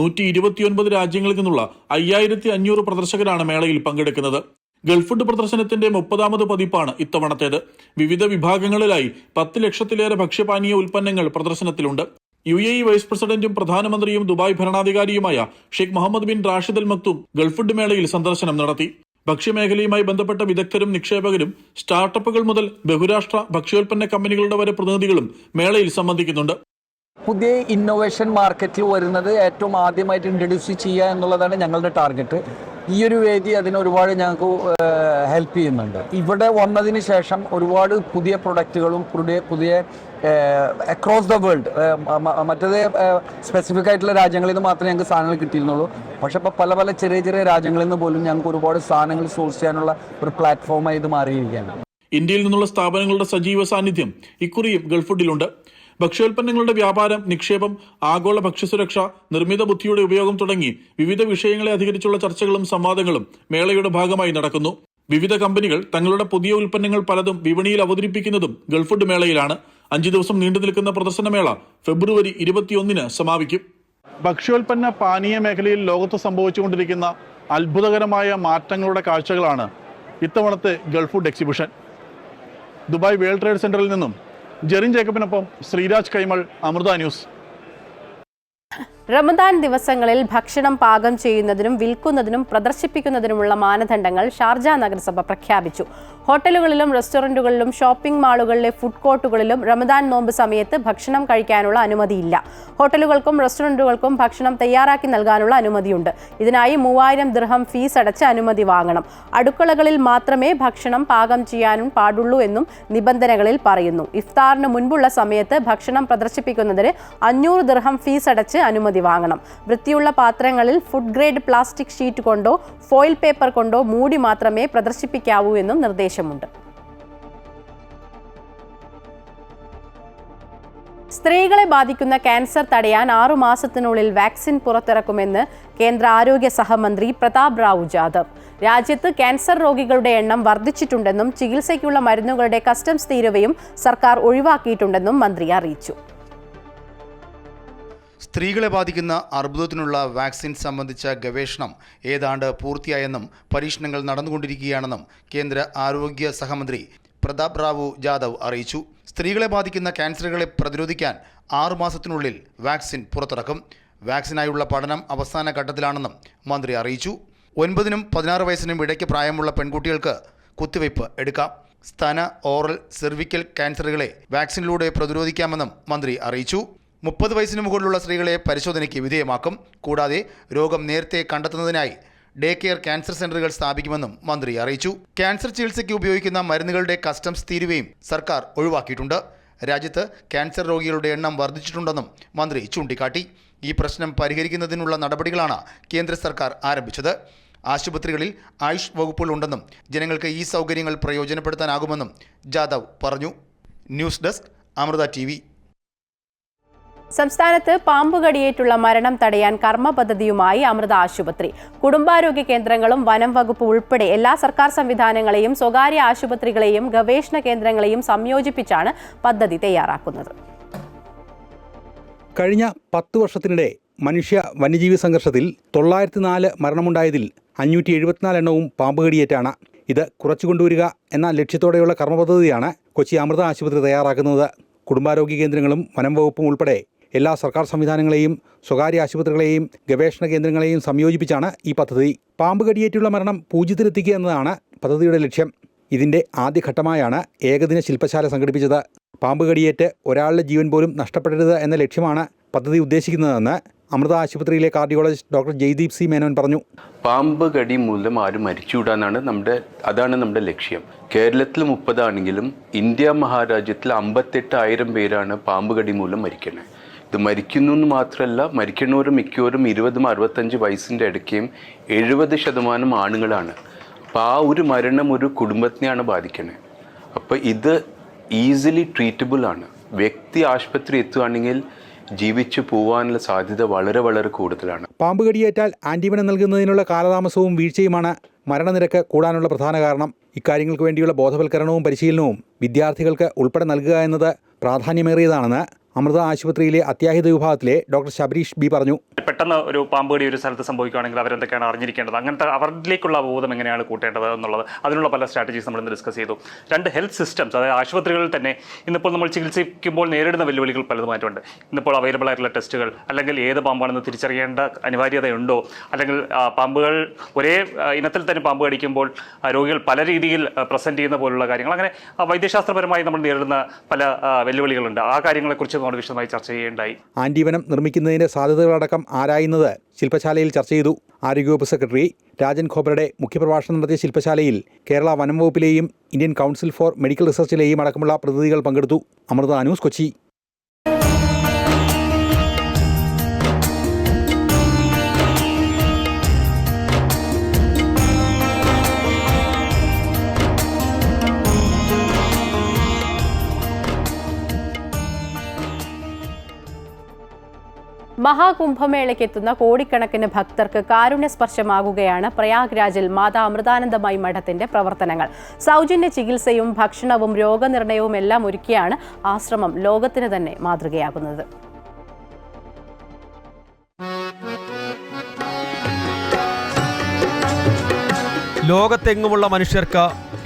129 രാജ്യങ്ങളിൽ നിന്നുള്ള 5500 പ്രദർശകരാണ് മേളയിൽ പങ്കെടുക്കുന്നത്. ഗൾഫ് ഫുഡ് പ്രദർശനത്തിന്റെ 30ാമത് പതിപ്പാണ് ഇത്തവണത്തേത്. വിവിധ വിഭാഗങ്ങളിലായി 10 ലക്ഷത്തിലേറെ ഭക്ഷ്യപാനീയ ഉൽപ്പന്നങ്ങൾ പ്രദർശനത്തിലുണ്ട്. UAE വൈസ് പ്രസിഡന്റും പ്രധാനമന്ത്രിയും ദുബായ് ഭരണാധികാരിയുമായ Sheikh Mohammed bin Rashid Al Maktoum Gulf Food മേളയിൽ സന്ദർശനം നടത്തി. ഭക്ഷ്യമേഖലയുമായി ബന്ധപ്പെട്ട വിദഗ്ധരും നിക്ഷേപകരും സ്റ്റാർട്ടപ്പുകൾ മുതൽ ബഹുരാഷ്ട്ര ഭക്ഷ്യോൽപ്പന്ന കമ്പനികളുടെ വരെ പ്രതിനിധികളും മേളയിൽ സംബന്ധിക്കുന്നുണ്ട്. പുതിയ ഇന്നോവേഷൻ മാർക്കറ്റിൽ വരുന്നത് ഏറ്റവും ആദ്യമായിട്ട് ഇൻട്രൊഡ്യൂസ് ചെയ്യുക എന്നുള്ളതാണ് ഞങ്ങളുടെ ടാർഗറ്റ്. ഈ ഒരു വേദി അതിന് ഒരുപാട് ഞങ്ങൾക്ക് ഹെൽപ്പ് ചെയ്യുന്നുണ്ട്. ഇവിടെ വന്നതിന് ശേഷം ഒരുപാട് പുതിയ പ്രൊഡക്റ്റുകളും പുതിയ അക്രോസ് ദ വേൾഡ്, മറ്റേത് സ്പെസിഫിക് ആയിട്ടുള്ള രാജ്യങ്ങളിൽ നിന്ന് മാത്രമേ ഞങ്ങൾക്ക് സാധനങ്ങൾ കിട്ടിയിരുന്നുള്ളൂ. പക്ഷെ ഇപ്പോൾ പല ചെറിയ ചെറിയ രാജ്യങ്ങളിൽ നിന്ന് പോലും ഞങ്ങൾക്ക് ഒരുപാട് സാധനങ്ങൾ സോഴ്സ് ചെയ്യാനുള്ള ഒരു പ്ലാറ്റ്ഫോമായി ഇത് മാറിയിരിക്കുകയാണ്. ഇന്ത്യയിൽ നിന്നുള്ള സ്ഥാപനങ്ങളുടെ സജീവ സാന്നിധ്യം ഇക്കുറിയും ഗൾഫ് ഫുഡിലുണ്ട്. ഭക്ഷ്യോൽപ്പന്നങ്ങളുടെ വ്യാപാരം, നിക്ഷേപം, ആഗോള ഭക്ഷ്യസുരക്ഷ, നിർമ്മിത ബുദ്ധിയുടെ ഉപയോഗം തുടങ്ങി വിവിധ വിഷയങ്ങളെ അധികരിച്ചുള്ള ചർച്ചകളും സംവാദങ്ങളും മേളയുടെ ഭാഗമായി നടക്കുന്നു. വിവിധ കമ്പനികൾ തങ്ങളുടെ പുതിയ ഉൽപ്പന്നങ്ങൾ പലതും വിപണിയിൽ അവതരിപ്പിക്കുന്നതും ഗൾഫ് ഫുഡ് മേളയിലാണ്. 5 ദിവസം നീണ്ടു നിൽക്കുന്ന പ്രദർശനമേള ഫെബ്രുവരി 21 സമാപിക്കും. ഭക്ഷ്യോൽപ്പന്ന പാനീയ മേഖലയിൽ ലോകത്ത് സംഭവിച്ചുകൊണ്ടിരിക്കുന്ന അത്ഭുതകരമായ മാറ്റങ്ങളുടെ കാഴ്ചകളാണ് ഇത്തവണത്തെ Gulf food exhibition. Dubai world trade സെന്ററിൽ നിന്നും ജെറിൻ ജേക്കബിനൊപ്പം ശ്രീരാജ് കൈമൾ, അമൃത ന്യൂസ്. റമദാൻ ദിവസങ്ങളിൽ ഭക്ഷണം പാകം ചെയ്യുന്നതിനും വിൽക്കുന്നതിനും പ്രദർശിപ്പിക്കുന്നതിനുമുള്ള മാനദണ്ഡങ്ങൾ ഷാർജ നഗരസഭ പ്രഖ്യാപിച്ചു. ഹോട്ടലുകളിലും റെസ്റ്റോറന്റുകളിലും ഷോപ്പിംഗ് മാളുകളിലെ ഫുഡ് കോർട്ടുകളിലും റമദാൻ നോമ്പ് സമയത്ത് ഭക്ഷണം കഴിക്കാനുള്ള അനുമതിയില്ല. ഹോട്ടലുകൾക്കും റെസ്റ്റോറന്റുകൾക്കും ഭക്ഷണം തയ്യാറാക്കി നൽകാനുള്ള അനുമതിയുണ്ട്. ഇതിനായി 3000 ദിർഹം ഫീസ് അടച്ച് അനുമതി വാങ്ങണം. അടുക്കളകളിൽ മാത്രമേ ഭക്ഷണം പാകം ചെയ്യാനും പാടുള്ളൂ എന്നും നിബന്ധനകളിൽ പറയുന്നു. ഇഫ്താറിന് മുൻപുള്ള സമയത്ത് ഭക്ഷണം പ്രദർശിപ്പിക്കുന്നതിന് 500 ദിർഹം ഫീസ് അടച്ച് അനുമതി വാങ്ങണം. വൃത്തിയുള്ള പാത്രങ്ങളിൽ ഫുഡ് ഗ്രേഡ് പ്ലാസ്റ്റിക് ഷീറ്റ് കൊണ്ടോ ഫോയിൽ പേപ്പർ കൊണ്ടോ മൂടി മാത്രമേ പ്രദർശിപ്പിക്കാവൂ എന്നും നിർദ്ദേശമുണ്ട്. സ്ത്രീകളെ ബാധിക്കുന്ന ക്യാൻസർ തടയാൻ 6 മാസത്തിനുള്ളിൽ വാക്സിൻ പുറത്തിറക്കുമെന്ന് കേന്ദ്ര ആരോഗ്യ സഹമന്ത്രി പ്രതാപ് റാവു ജാദവ്. രാജ്യത്ത് ക്യാൻസർ രോഗികളുടെ എണ്ണം വർദ്ധിച്ചിട്ടുണ്ടെന്നും ചികിത്സയ്ക്കുള്ള മരുന്നുകളുടെ കസ്റ്റംസ് തീരുവയും സർക്കാർ ഒഴിവാക്കിയിട്ടുണ്ടെന്നും മന്ത്രി അറിയിച്ചു. സ്ത്രീകളെ ബാധിക്കുന്ന അർബുദത്തിനുള്ള വാക്സിൻ സംബന്ധിച്ച ഗവേഷണം ഏതാണ്ട് പൂർത്തിയായെന്നും പരീക്ഷണങ്ങൾ നടന്നുകൊണ്ടിരിക്കുകയാണെന്നും കേന്ദ്ര ആരോഗ്യ സഹമന്ത്രി പ്രതാപ് റാവു ജാദവ് അറിയിച്ചു. സ്ത്രീകളെ ബാധിക്കുന്ന ക്യാൻസറുകളെ പ്രതിരോധിക്കാൻ 6 മാസത്തിനുള്ളിൽ വാക്സിൻ പുറത്തിറക്കും. വാക്സിനായുള്ള പഠനം അവസാന ഘട്ടത്തിലാണെന്നും മന്ത്രി അറിയിച്ചു. 9-നും 16 വയസ്സിനും ഇടയ്ക്ക് പ്രായമുള്ള പെൺകുട്ടികൾക്ക് കുത്തിവയ്പ് എടുക്കാം. സ്തന, ഓറൽ, സെർവിക്കൽ ക്യാൻസറുകളെ വാക്സിനിലൂടെ പ്രതിരോധിക്കാമെന്നും മന്ത്രി അറിയിച്ചു. 30 വയസ്സിന് മുകളിലുള്ള സ്ത്രീകളെ പരിശോധനയ്ക്ക് വിധേയമാക്കും. കൂടാതെ രോഗം നേരത്തെ കണ്ടെത്തുന്നതിനായി ഡേ കെയർ ക്യാൻസർ സെന്ററുകൾ സ്ഥാപിക്കുമെന്നും മന്ത്രി അറിയിച്ചു. ക്യാൻസർ ചികിത്സയ്ക്ക് ഉപയോഗിക്കുന്ന മരുന്നുകളുടെ കസ്റ്റംസ് തീരുവയും സർക്കാർ ഒഴിവാക്കിയിട്ടുണ്ട്. രാജ്യത്ത് ക്യാൻസർ രോഗികളുടെ എണ്ണം വർദ്ധിച്ചിട്ടുണ്ടെന്നും മന്ത്രി ചൂണ്ടിക്കാട്ടി. ഈ പ്രശ്നം പരിഹരിക്കുന്നതിനുള്ള നടപടികളാണ് കേന്ദ്ര സർക്കാർ ആരംഭിച്ചത്. ആശുപത്രികളിൽ ആയുഷ് വകുപ്പുകളുണ്ടെന്നും ജനങ്ങൾക്ക് ഈ സൗകര്യങ്ങൾ പ്രയോജനപ്പെടുത്താനാകുമെന്നും ജാദവ് പറഞ്ഞു. News desk Amrita TV. സംസ്ഥാനത്ത് പാമ്പുകടിയേറ്റുള്ള മരണം തടയാൻ കർമ്മ പദ്ധതിയുമായി അമൃത ആശുപത്രി. കുടുംബാരോഗ്യ കേന്ദ്രങ്ങളും വനം വകുപ്പ് ഉൾപ്പെടെ എല്ലാ സർക്കാർ സംവിധാനങ്ങളെയും സ്വകാര്യ ആശുപത്രികളെയും ഗവേഷണ കേന്ദ്രങ്ങളെയും സംയോജിപ്പിച്ചാണ് പദ്ധതി തയ്യാറാക്കുന്നത്. കഴിഞ്ഞ 10 വർഷത്തിനിടെ മനുഷ്യ വന്യജീവി സംഘർഷത്തിൽ 904 മരണമുണ്ടായതിൽ 574 എണ്ണവും പാമ്പുകടിയേറ്റാണ്. ഇത് കുറച്ചുകൊണ്ടുവരിക എന്ന ലക്ഷ്യത്തോടെയുള്ള കർമ്മ പദ്ധതിയാണ് കൊച്ചി അമൃത ആശുപത്രി തയ്യാറാക്കുന്നത്. കുടുംബാരോഗ്യ കേന്ദ്രങ്ങളും വനം വകുപ്പും ഉൾപ്പെടെ എല്ലാ സർക്കാർ സംവിധാനങ്ങളെയും സ്വകാര്യ ആശുപത്രികളെയും ഗവേഷണ കേന്ദ്രങ്ങളെയും സംയോജിപ്പിച്ചാണ് ഈ പദ്ധതി. പാമ്പ് കടിയേറ്റുള്ള മരണം 0-ലെത്തിക്കുക എന്നതാണ് പദ്ധതിയുടെ ലക്ഷ്യം. ഇതിൻ്റെ ആദ്യഘട്ടമായാണ് ഏകദിന ശില്പശാല സംഘടിപ്പിച്ചത്. പാമ്പ് കടിയേറ്റ് ഒരാളുടെ ജീവൻ പോലും നഷ്ടപ്പെടരുത് എന്ന ലക്ഷ്യമാണ് പദ്ധതി ഉദ്ദേശിക്കുന്നതെന്ന് അമൃത ആശുപത്രിയിലെ cardiologist doctor Jaideep C Menon പറഞ്ഞു. പാമ്പ് കടി മൂലം ആരും മരിച്ചുകൂടാനാണ് അതാണ് നമ്മുടെ ലക്ഷ്യം. കേരളത്തിൽ 30 ആണെങ്കിലും ഇന്ത്യ മഹാരാജ്യത്തിൽ 58,000 പേരാണ് പാമ്പ് കടി മൂലം മരിക്കുന്നത്. ഇത് മരിക്കുന്നു എന്ന് മാത്രമല്ല, മരിക്കുന്നവരും മിക്കവരും 20-65 വയസ്സിൻ്റെ ഇടയ്ക്കും 70% ആണുങ്ങളാണ്. അപ്പോൾ ആ ഒരു മരണം ഒരു കുടുംബത്തിനെയാണ് ബാധിക്കുന്നത്. അപ്പോൾ ഇത് ഈസിലി ട്രീറ്റബിൾ ആണ്. വ്യക്തി ആശുപത്രി എത്തുകയാണെങ്കിൽ ജീവിച്ചു പോകാനുള്ള സാധ്യത വളരെ വളരെ കൂടുതലാണ്. പാമ്പ് കടിയേറ്റാൽ ആന്റിവെനം നൽകുന്നതിനുള്ള കാലതാമസവും വീഴ്ചയുമാണ് മരണനിരക്ക് കൂടാനുള്ള പ്രധാന കാരണം. ഇക്കാര്യങ്ങൾക്ക് വേണ്ടിയുള്ള ബോധവൽക്കരണവും പരിശീലനവും വിദ്യാർത്ഥികൾക്ക് ഉൾപ്പെടെ നൽകുക എന്നത് പ്രാധാന്യമേറിയതാണെന്ന് അമൃത ആശുപത്രിയിലെ അത്യാഹിത വിഭാഗത്തിലെ ഡോക്ടർ ശബരീഷ് ബി പറഞ്ഞു. പെട്ടെന്ന് ഒരു പാമ്പ് കടി ഒരു സ്ഥലത്ത് സംഭവിക്കുകയാണെങ്കിൽ അവരെന്തൊക്കെയാണ് അറിഞ്ഞിരിക്കേണ്ടത്, അങ്ങനത്തെ അവരിലേക്കുള്ള ബോധം എങ്ങനെയാണ് കൂട്ടേണ്ടത് എന്നുള്ളത്, അതിനുള്ള പല സ്ട്രാറ്റജീസ് നമ്മൾ ഇന്ന് ഡിസ്കസ് ചെയ്തു. 2 ഹെൽത്ത് സിസ്റ്റംസ്, അതായത് ആശുപത്രികളിൽ തന്നെ ഇന്നിപ്പോൾ നമ്മൾ ചികിത്സിക്കുമ്പോൾ നേരിടുന്ന വെല്ലുവിളികൾ പലതുമായിട്ടുണ്ട്. ഇന്നിപ്പോൾ അവൈലബിൾ ആയിട്ടുള്ള ടെസ്റ്റുകൾ, അല്ലെങ്കിൽ ഏത് പാമ്പാണെന്ന് തിരിച്ചറിയേണ്ട അനിവാര്യതയുണ്ടോ, അല്ലെങ്കിൽ പാമ്പുകൾ ഒരേ ഇനത്തിൽ തന്നെ പാമ്പ് കടിക്കുമ്പോൾ രോഗികൾ പല രീതിയിൽ പ്രസന്റ് ചെയ്യുന്ന പോലുള്ള കാര്യങ്ങൾ, അങ്ങനെ വൈദ്യശാസ്ത്രപരമായി നമ്മൾ നേരിടുന്ന പല വെല്ലുവിളികളുണ്ട്. ആ കാര്യങ്ങളെക്കുറിച്ച് നമ്മൾ വിശദമായി ചർച്ച ചെയ്യുകയുണ്ടായി. ആന്റിവെനം നിർമ്മിക്കുന്നതിന്റെ സാധ്യതകളടക്കം ആരായുന്നത് ശില്പശാലയിൽ ചർച്ച ചെയ്തു. ആരോഗ്യവകുപ്പ് സെക്രട്ടറി രാജൻ ഖോബ്രയുടെ മുഖ്യപ്രഭാഷണം നടത്തിയ ശില്പശാലയിൽ കേരള വനം വകുപ്പിലെയും ഇന്ത്യൻ കൗൺസിൽ ഫോർ മെഡിക്കൽ റിസർച്ചിലെയും അടക്കമുള്ള പ്രതിനിധികൾ പങ്കെടുത്തു. അമൃത ന്യൂസ്, കൊച്ചി. മഹാകുംഭമേളയ്ക്കെത്തുന്ന കോടിക്കണക്കിന് ഭക്തർക്ക് കാരുണ്യസ്പർശമാകുകയാണ് പ്രയാഗ്രാജിൽ മാതാ അമൃതാനന്ദമയി മഠത്തിന്റെ പ്രവർത്തനങ്ങൾ. സൗജന്യ ചികിത്സയും ഭക്ഷണവും രോഗനിർണയവും എല്ലാം ഒരുക്കിയാണ് ആശ്രമം ലോകത്തിന് തന്നെ മാതൃകയാകുന്നത്. ലോകത്തെങ്ങുമുള്ള മനുഷ്യർക്ക്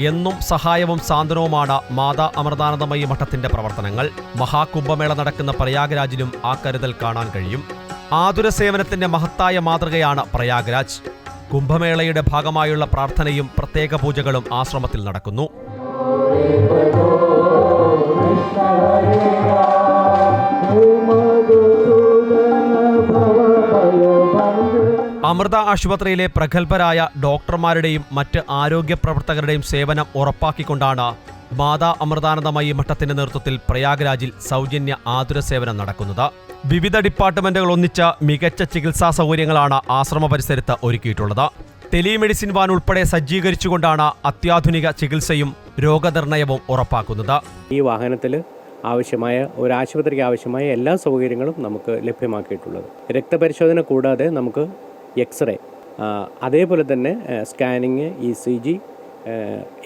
എന്നും സഹായവും സാന്ത്വനവുമാണ് മാതാ അമൃതാനന്ദമയി മഠത്തിന്റെ പ്രവർത്തനങ്ങൾ. മഹാകുംഭമേള നടക്കുന്ന പ്രയാഗ്രാജിലും ആ കരുതൽ കാണാൻ കഴിയും. ആതുര സേവനത്തിന്റെ മഹത്തായ മാതൃകയാണ് പ്രയാഗ്രാജ്. കുംഭമേളയുടെ ഭാഗമായുള്ള പ്രാർത്ഥനയും പ്രത്യേക പൂജകളും ആശ്രമത്തിൽ നടക്കുന്നു. അമൃത ആശുപത്രിയിലെ പ്രഗത്ഭരായ ഡോക്ടർമാരുടെയും മറ്റ് ആരോഗ്യ പ്രവർത്തകരുടെയും സേവനം ഉറപ്പാക്കിക്കൊണ്ടാണ് മാതാ അമൃതാനന്ദമയി മഠത്തിന്റെ നേതൃത്വത്തിൽ പ്രയാഗ്രാജിൽ സൗജന്യ ആതുര സേവനം നടക്കുന്നത്. വിവിധ ഡിപ്പാർട്ട്മെന്റുകൾ ഒന്നിച്ച മികച്ച ചികിത്സാ സൗകര്യങ്ങളാണ് ആശ്രമ പരിസരത്ത് ഒരുക്കിയിട്ടുള്ളത്. ടെലിമെഡിസിൻ വാൻ ഉൾപ്പെടെ സജ്ജീകരിച്ചുകൊണ്ടാണ് അത്യാധുനിക ചികിത്സയും രോഗനിർണയവും ഉറപ്പാക്കുന്നത്. ഈ വാഹനത്തിൽ ആവശ്യമായ ഒരു ആശുപത്രിക്ക് ആവശ്യമായ എല്ലാ സൗകര്യങ്ങളും നമുക്ക് ലഭ്യമാക്കിയിട്ടുള്ളത്. രക്തപരിശോധന കൂടാതെ നമുക്ക് എക്സ്റേ, അതേപോലെ തന്നെ സ്കാനിങ്, ECG,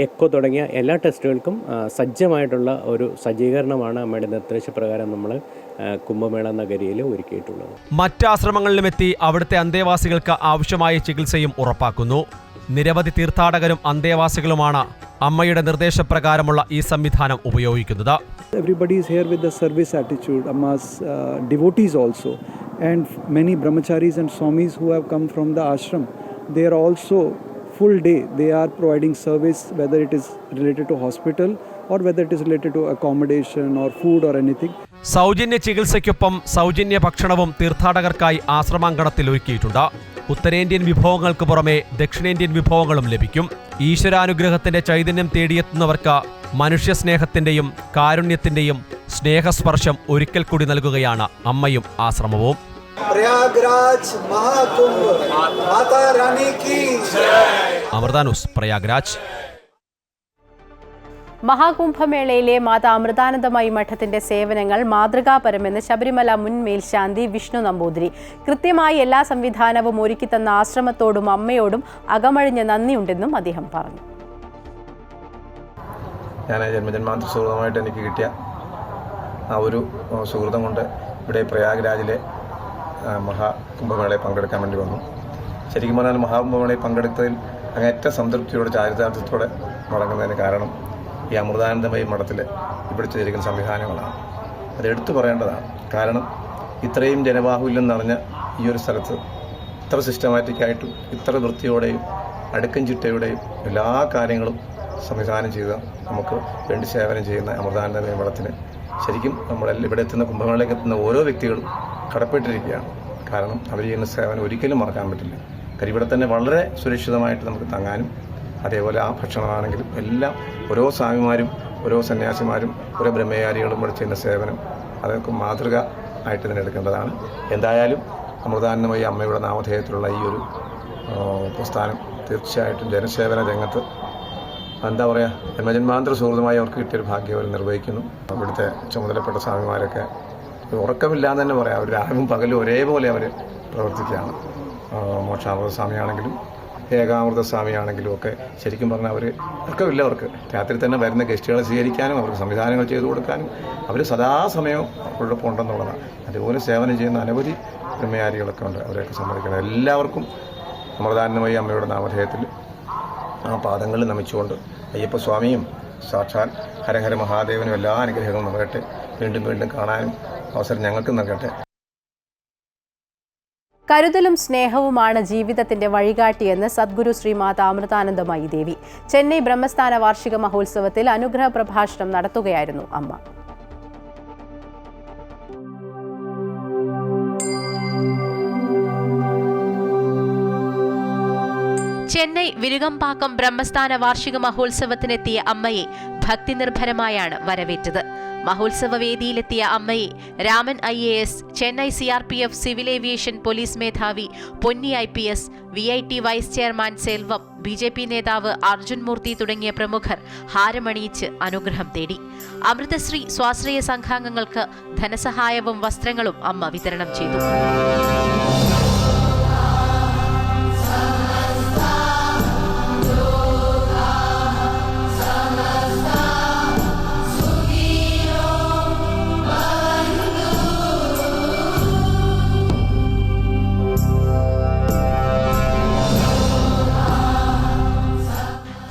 എക്കോ തുടങ്ങിയ എല്ലാ ടെസ്റ്റുകൾക്കും സജ്ജമായിട്ടുള്ള ഒരു സജ്ജീകരണമാണ് അമ്മയുടെ നിർദ്ദേശപ്രകാരം നമ്മൾ കുംഭമേള നഗരിയിൽ ഒരുക്കിയിട്ടുള്ളത്. മറ്റ് ആശ്രമങ്ങളിലുമെത്തി അവിടുത്തെ അന്തേവാസികൾക്ക് ആവശ്യമായ ചികിത്സയും ഉറപ്പാക്കുന്നു. നിരവധി തീർത്ഥാടകരും അന്തേവാസികളുമാണ് അമ്മയുടെ നിർദ്ദേശപ്രകാരമുള്ള ഈ സംവിധാനം ഉപയോഗിക്കുന്നത്. Everybody is here with the service attitude. Amma's devotees also, and many brahmacharis and swamis who have come from the ashram, they are also full day they are providing service, whether it is related to hospital or whether it is related to accommodation or food or anything. സൗജന്യ ചികിത്സയ്ക്കൊപ്പം സൗജന്യ ഭക്ഷണവും തീർത്ഥാടകർക്കായി ആശ്രമാങ്കണത്തിൽ ഒരുക്കിയിട്ടുണ്ട്. ഉത്തരേന്ത്യൻ വിഭവങ്ങൾക്ക് പുറമെ ദക്ഷിണേന്ത്യൻ വിഭവങ്ങളും ലഭിക്കും. ഈശ്വരാനുഗ്രഹത്തിന്റെ ചൈതന്യം തേടിയെത്തുന്നവർക്ക് മനുഷ്യസ്നേഹത്തിന്റെയും കാരുണ്യത്തിന്റെയും സ്നേഹസ്പർശം ഒരിക്കൽ കൂടി നൽകുകയാണ് അമ്മയും ആശ്രമവും. പ്രയാഗ്രാജ് മഹാകുംഭ് മാതാ റാണി കി ജയ്. അമൃത ന്യൂസ്, പ്രയാഗ്രാജ്. മഹാകുംഭമേളയിലെ മാതാ അമൃതാനന്ദമയി മഠത്തിന്റെ സേവനങ്ങൾ മാതൃകാപരമെന്ന് ശബരിമല മുൻ മേൽശാന്തി വിഷ്ണു നമ്പൂതിരി. കൃത്യമായി എല്ലാ സംവിധാനവും ഒരുക്കിത്തന്ന ആശ്രമത്തോടും അമ്മയോടും അകമഴിഞ്ഞ നന്ദിയുണ്ടെന്നും അദ്ദേഹം പറഞ്ഞു. ഞാൻ ജന്മജന്മാന്തര സുഹൃതമായിട്ട് എനിക്ക് കിട്ടിയ ആ ഒരു സുഹൃതം കൊണ്ട് ഇവിടെ പ്രയാഗ്രാജിലെ മഹാകുംഭമേളയിൽ പങ്കെടുക്കാൻ വേണ്ടി വന്നു. ശരിക്കും പറഞ്ഞാൽ മഹാകുംഭമേളയിൽ പങ്കെടുത്തതിൽ അങ്ങേറ്റ സംതൃപ്തിയോടെ ചാരിതാർത്ഥ്യത്തോടെ മടങ്ങുന്നതിന് കാരണം ഈ അമൃതാനന്ദമയി മഠത്തിൽ ഇവിടെ ചെയ്തിരിക്കുന്ന സംവിധാനങ്ങളാണ്. അത് എടുത്തു പറയേണ്ടതാണ്. കാരണം ഇത്രയും ജനബാഹുല്യം നിറഞ്ഞ ഈ ഒരു സ്ഥലത്ത് ഇത്ര സിസ്റ്റമാറ്റിക്കായിട്ടും ഇത്ര വൃത്തിയോടെയും അടുക്കും ചിട്ടയുടെയും എല്ലാ കാര്യങ്ങളും സംവിധാനം ചെയ്ത നമുക്ക് വേണ്ടി സേവനം ചെയ്യുന്ന അമൃതാനന്ദമയി മഠത്തിന് ശരിക്കും നമ്മളെല്ലാം ഇവിടെ എത്തുന്ന കുംഭമേളയിലേക്ക് എത്തുന്ന ഓരോ വ്യക്തികളും കടപ്പെട്ടിരിക്കുകയാണ്. കാരണം അവർ ചെയ്യുന്ന സേവനം ഒരിക്കലും മറക്കാൻ പറ്റില്ല. കാര്യം ഇവിടെ തന്നെ വളരെ സുരക്ഷിതമായിട്ട് നമുക്ക് തങ്ങാനും അതേപോലെ ആ ഭക്ഷണമാണെങ്കിലും എല്ലാം ഓരോ സ്വാമിമാരും ഓരോ സന്യാസിമാരും ഓരോ ബ്രഹ്മചാരികളും ഇവിടെ ചെയ്യുന്ന സേവനം അതൊക്കെ മാതൃക ആയിട്ട് തന്നെ എടുക്കേണ്ടതാണ്. എന്തായാലും അമൃതാനന്ദമയി അമ്മയുടെ നാമധേയത്തിലുള്ള ഈ ഒരു പ്രസ്ഥാനം തീർച്ചയായിട്ടും ജനസേവന രംഗത്ത് എന്താ പറയുക, ജന്മജന്മാന്തര സുഹൃത്തുമായി അവർക്ക് കിട്ടിയൊരു ഭാഗ്യം അവർ നിർവഹിക്കുന്നു. ഇവിടുത്തെ ചുമതലപ്പെട്ട സ്വാമിമാരൊക്കെ ഉറക്കമില്ലാന്ന് തന്നെ പറയാം. അവർ രാവും പകലും ഒരേപോലെ അവർ പ്രവർത്തിക്കുകയാണ്. മോക്ഷാമൃത സ്വാമിയാണെങ്കിലും ഏകാമൃത സ്വാമിയാണെങ്കിലും ഒക്കെ ശരിക്കും പറഞ്ഞാൽ അവർ ഉറക്കമില്ല. അവർക്ക് രാത്രി തന്നെ വരുന്ന ഗസ്റ്റുകളെ സ്വീകരിക്കാനും അവർക്ക് സംവിധാനങ്ങൾ ചെയ്തു കൊടുക്കാനും അവർ സദാസമയവും അവരോടൊപ്പം ഉണ്ടെന്നുള്ളതാണ്. അതുപോലെ സേവനം ചെയ്യുന്ന അനവധി ബ്രഹ്മചാരികളൊക്കെ ഉണ്ട്. അവരെയൊക്കെ സമ്മതിക്കണം. എല്ലാവർക്കും അമൃതാനന്ദമയി അമ്മയുടെ നാമധേയത്തിൽ ആ പാദങ്ങളിൽ നമിച്ചുകൊണ്ട് അയ്യപ്പസ്വാമിയും സാക്ഷാൽ ഹരഹര മഹാദേവനും എല്ലാ അനുഗ്രഹങ്ങളും നൽകട്ടെ. വീണ്ടും വീണ്ടും കാണാനും അവസരം ഞങ്ങൾക്ക് നൽകട്ടെ. കരുതലും സ്നേഹവുമാണ് ജീവിതത്തിന്റെ വഴികാട്ടിയെന്ന് സദ്ഗുരു ശ്രീ മാതാ അമൃതാനന്ദമയി ദേവി. ചെന്നൈ ബ്രഹ്മസ്ഥാന വാർഷിക മഹോത്സവത്തിൽ അനുഗ്രഹ പ്രഭാഷണം നടത്തുകയായിരുന്നു അമ്മ. ചെന്നൈ വിരുകമ്പാക്കം ബ്രഹ്മസ്ഥാന വാർഷിക മഹോത്സവത്തിനെത്തിയ അമ്മയെ ഭക്തിനിർഭരമായാണ് വരവേറ്റത്. മഹോത്സവ വേദിയിലെത്തിയ അമ്മയെ Raman IAS, Chennai CRPF civil aviation police മേധാവി Ponni IPS, VIT vice chairman Selvam, BJP നേതാവ് അർജുൻ മൂർത്തി തുടങ്ങിയ പ്രമുഖർ ഹാരമണിയിച്ച് അനുഗ്രഹം തേടി. അമൃതശ്രീ സ്വാശ്രയ സംഘാംഗങ്ങൾക്ക് ധനസഹായവും വസ്ത്രങ്ങളും അമ്മ വിതരണം ചെയ്തു.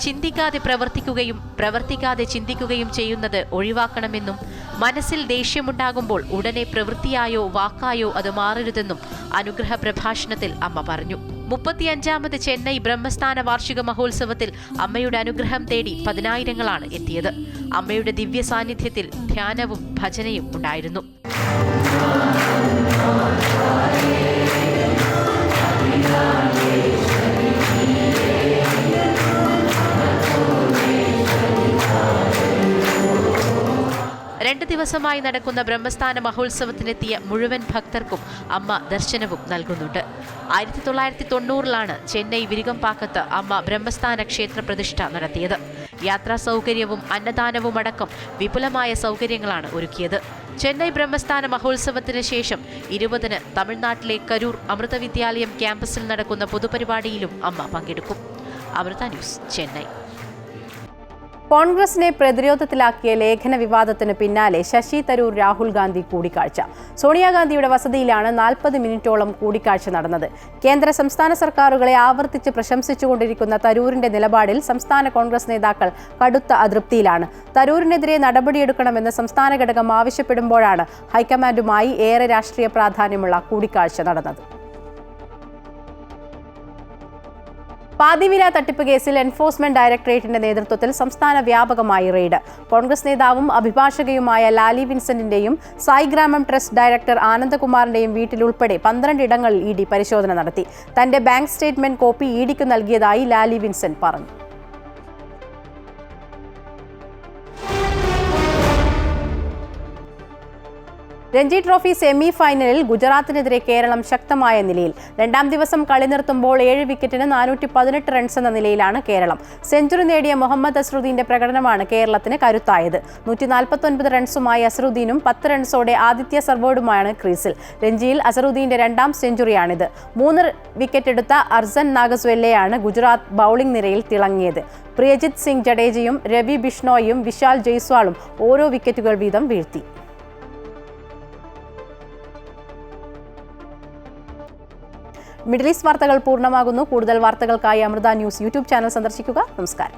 ചിന്തിക്കാതെ പ്രവർത്തിക്കുകയും പ്രവർത്തിക്കാതെ ചിന്തിക്കുകയും ചെയ്യുന്നത് ഒഴിവാക്കണമെന്നും മനസ്സിൽ ദേഷ്യമുണ്ടാകുമ്പോൾ ഉടനെ പ്രവൃത്തിയായോ വാക്കായോ അത് മാറരുതെന്നും അനുഗ്രഹ പ്രഭാഷണത്തിൽ അമ്മ പറഞ്ഞു. 35ാമത് ചെന്നൈ ബ്രഹ്മസ്ഥാന വാർഷിക മഹോത്സവത്തിൽ അമ്മയുടെ അനുഗ്രഹം തേടി പതിനായിരങ്ങളാണ് എത്തിയത്. അമ്മയുടെ ദിവ്യ സാന്നിധ്യത്തിൽ ധ്യാനവും ഭജനയും ഉണ്ടായിരുന്നു. രണ്ട് ദിവസമായി നടക്കുന്ന ബ്രഹ്മസ്ഥാന മഹോത്സവത്തിനെത്തിയ മുഴുവൻ ഭക്തർക്കും അമ്മ ദർശനവും നൽകുന്നുണ്ട്. 1990-ലാണ് ചെന്നൈ വിരികംപാക്കത്ത് അമ്മ ബ്രഹ്മസ്ഥാന ക്ഷേത്ര പ്രതിഷ്ഠ നടത്തിയത്. യാത്രാ സൗകര്യവും അന്നദാനവും അടക്കം വിപുലമായ സൗകര്യങ്ങളാണ് ഒരുക്കിയത്. ചെന്നൈ ബ്രഹ്മസ്ഥാന മഹോത്സവത്തിന് ശേഷം 20-ന് തമിഴ്നാട്ടിലെ കരൂർ അമൃത വിദ്യാലയം ക്യാമ്പസിൽ നടക്കുന്ന പൊതുപരിപാടിയിലും അമ്മ പങ്കെടുക്കും. അമൃത ന്യൂസ്, ചെന്നൈ. കോൺഗ്രസിനെ പ്രതിരോധത്തിലാക്കിയ ലേഖന വിവാദത്തിന് പിന്നാലെ ശശി തരൂർ രാഹുൽ ഗാന്ധി കൂടിക്കാഴ്ച. സോണിയാഗാന്ധിയുടെ വസതിയിലാണ് 40 മിനിറ്റോളം കൂടിക്കാഴ്ച നടന്നത്. കേന്ദ്ര സംസ്ഥാന സർക്കാരുകളെ ആവർത്തിച്ച് പ്രശംസിച്ചുകൊണ്ടിരിക്കുന്ന തരൂരിന്റെ നിലപാടിൽ സംസ്ഥാന കോൺഗ്രസ് നേതാക്കൾ കടുത്ത അതൃപ്തിയിലാണ്. തരൂരിനെതിരെ നടപടിയെടുക്കണമെന്ന് സംസ്ഥാന ഘടകം ആവശ്യപ്പെടുമ്പോഴാണ് ഹൈക്കമാൻഡുമായി ഏറെ രാഷ്ട്രീയ പ്രാധാന്യമുള്ള കൂടിക്കാഴ്ച നടന്നത്. പാതിവില തട്ടിപ്പ് കേസിൽ എൻഫോഴ്സ്മെന്റ് ഡയറക്ടറേറ്റിന്റെ നേതൃത്വത്തിൽ സംസ്ഥാന വ്യാപകമായി റെയ്ഡ്. കോൺഗ്രസ് നേതാവും അഭിഭാഷകയുമായ ലാലി വിൻസെന്റിന്റെയും സായിഗ്രാമം ട്രസ്റ്റ് ഡയറക്ടർ ആനന്ദകുമാറിന്റെയും വീട്ടിലുൾപ്പെടെ 12 ഇടങ്ങളിൽ ഇഡി പരിശോധന നടത്തി. തന്റെ ബാങ്ക് സ്റ്റേറ്റ്മെന്റ് കോപ്പി ഇഡിക്ക് നൽകിയതായി ലാലി വിൻസെന്റ് പറഞ്ഞു. രഞ്ജി ട്രോഫി സെമി ഫൈനലിൽ ഗുജറാത്തിനെതിരെ കേരളം ശക്തമായ നിലയിൽ. രണ്ടാം ദിവസം കളി നിർത്തുമ്പോൾ 7 വിക്കറ്റിന് 418 റൺസ് എന്ന നിലയിലാണ് കേരളം. സെഞ്ചുറി നേടിയ മുഹമ്മദ് അസ്റുദ്ദീന്റെ പ്രകടനമാണ് കേരളത്തിന് കരുത്തായത്. 149 റൺസുമായി അസ്റുദ്ദീനും 10 റൺസോടെ ആദിത്യ സർവോഡുമാണ് ക്രീസിൽ. രഞ്ജിയിൽ അസ്റുദ്ദീന്റെ രണ്ടാം സെഞ്ചുറിയാണിത്. 3 വിക്കറ്റെടുത്ത അർസൻ നാഗസ്വെല്ലയാണ് ഗുജറാത്ത് ബൌളിംഗ് നിരയിൽ തിളങ്ങിയത്. പ്രിയജിത് സിംഗ് ജഡേജയും രവി ബിഷ്ണോയും വിശാൽ ജയ്സ്വാളും ഓരോ വിക്കറ്റുകൾ വീതം വീഴ്ത്തി. മിഡിൽ ഈസ്റ്റ് വാർത്തകൾ പൂർണ്ണമാകുന്നു. കൂടുതൽ വാർത്തകൾക്കായി അമൃത ന്യൂസ് യൂട്യൂബ് ചാനൽ സന്ദർശിക്കുക. നമസ്കാരം.